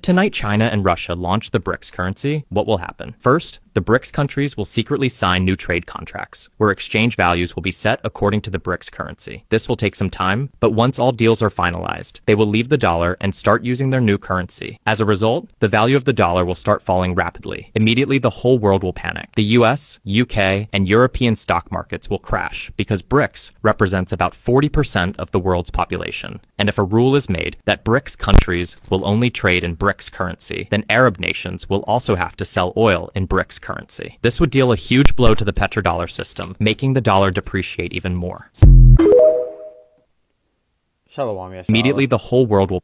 tonight China and Russia launch the BRICS currency, what will happen? First, the BRICS countries will secretly sign new trade contracts, where exchange values will be set according to the BRICS currency. This will take some time, but once all deals are finalized, they will leave the dollar and start using their new currency. As a result, the value of the dollar will start falling rapidly. Immediately, the whole world will panic. The US, UK, and European stock markets will crash because BRICS represents about 40% of the world's population. And if a rule is made that BRICS countries will only trade in BRICS currency, then Arab nations will also have to sell oil in BRICS currency. This would deal a huge blow to the petrodollar system, making the dollar depreciate even more. Shalom, ya Immediately, the whole world will.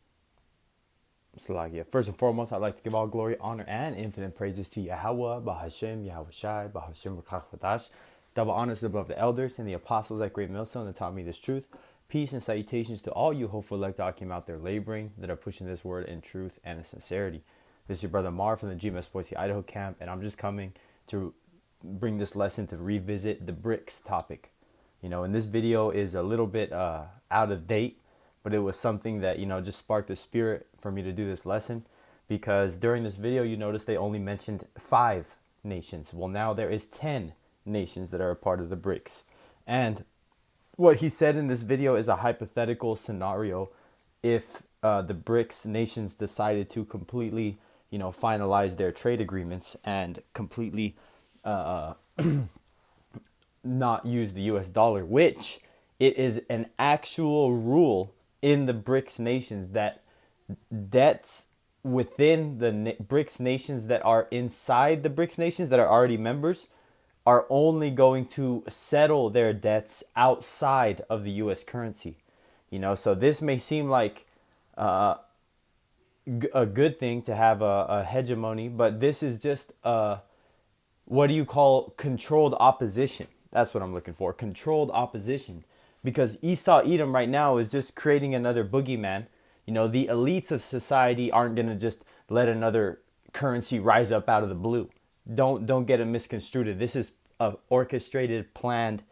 Salakia. First and foremost, I'd like to give all glory, honor, and infinite praises to Yahweh, Bahashem, Yahweh Shai, Bahashem Rakach. Double honors above the elders and the apostles at Great Millstone that taught me this truth. Peace and salutations to all you hopeful elect Akim out there laboring that are pushing this word in truth and in sincerity. This is your brother Mar from the GMS Boise, Idaho camp, and I'm just coming to bring this lesson to revisit the BRICS topic. And this video is a little bit out of date, but it was something that, just sparked the spirit for me to do this lesson, because during this video, you notice they only mentioned 5 nations. Well, now there is 10 nations that are a part of the BRICS. And what he said in this video is a hypothetical scenario if the BRICS nations decided to completely finalize their trade agreements and completely not use the US dollar, which it is an actual rule in the BRICS nations that debts within the BRICS nations that are inside the BRICS nations that are already members are only going to settle their debts outside of the US currency. So this may seem like a good thing to have a hegemony, but this is just what do you call controlled opposition? That's what I'm looking for, controlled opposition, because Esau Edom right now is just creating another boogeyman. The elites of society aren't going to just let another currency rise up out of the blue. Don't get it misconstrued. This is a orchestrated, planned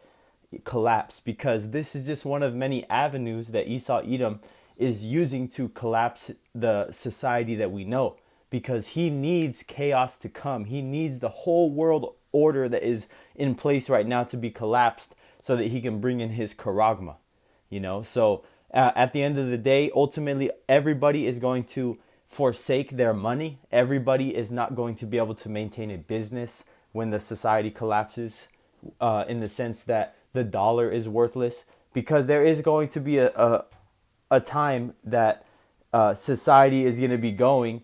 collapse, because this is just one of many avenues that Esau Edom is using to collapse the society that we know, because he needs chaos to come. He needs the whole world order that is in place right now to be collapsed so that he can bring in his charagma. So at the end of the day, ultimately, everybody is going to forsake their money. Everybody is not going to be able to maintain a business when the society collapses, in the sense that the dollar is worthless, because there is going to be a time that society is going to be going,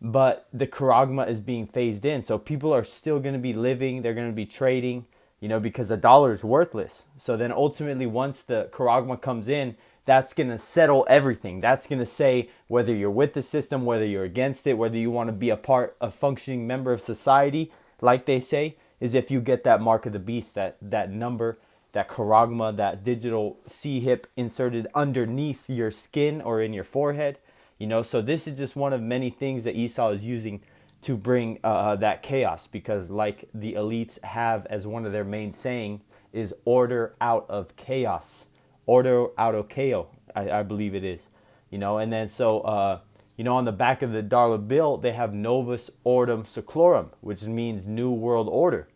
but the charagma is being phased in. So people are still going to be living, they're going to be trading, because the dollar is worthless. So then ultimately, once the charagma comes in, that's going to settle everything. That's going to say whether you're with the system, whether you're against it, whether you want to be a functioning member of society, like they say, is if you get that mark of the beast, that number, that charagma, that digital C-hip inserted underneath your skin or in your forehead. So this is just one of many things that Esau is using to bring that chaos, because like the elites have as one of their main saying is order out of chaos. Order out of chaos, I believe it is. And then so, on the back of the dollar bill, they have Novus Ordem Seclorum, which means New World Order.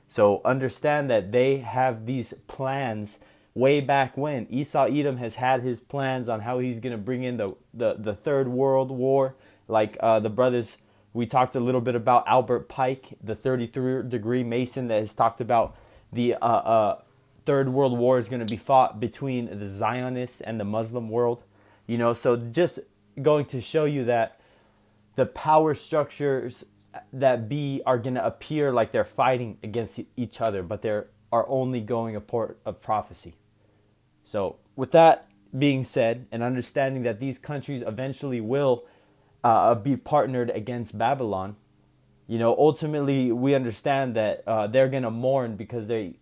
So understand that they have these plans way back when. Esau Edom has had his plans on how he's going to bring in the Third World War. Like the brothers, we talked a little bit about Albert Pike, the 33-degree Mason, that has talked about the Third World War is going to be fought between the Zionists and the Muslim world. So just going to show you that the power structures that are going to appear like they're fighting against each other, but they are only going a part of prophecy. So with that being said, and understanding that these countries eventually will be partnered against Babylon, ultimately we understand that they're going to mourn because they